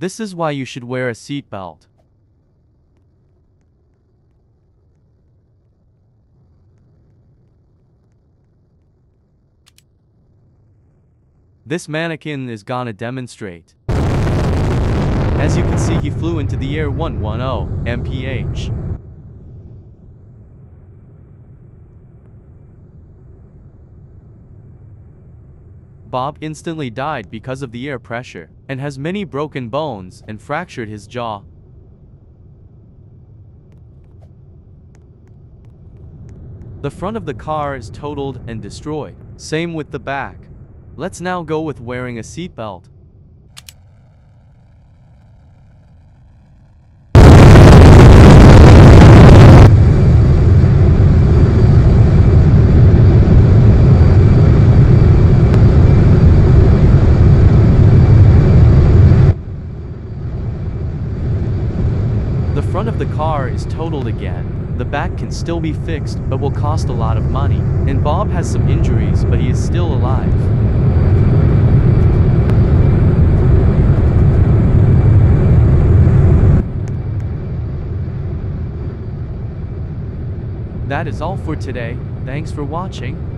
This is why you should wear a seatbelt. This mannequin is gonna demonstrate. As you can see, he flew into the air 110 mph. Bob instantly died because of the air pressure, and has many broken bones and fractured his jaw. The front of the car is totaled and destroyed. Same with the back. Let's now go with wearing a seatbelt. The front of the car is totaled again. The back can still be fixed, but will cost a lot of money. And Bob has some injuries, but he is still alive. That is all for today. Thanks for watching.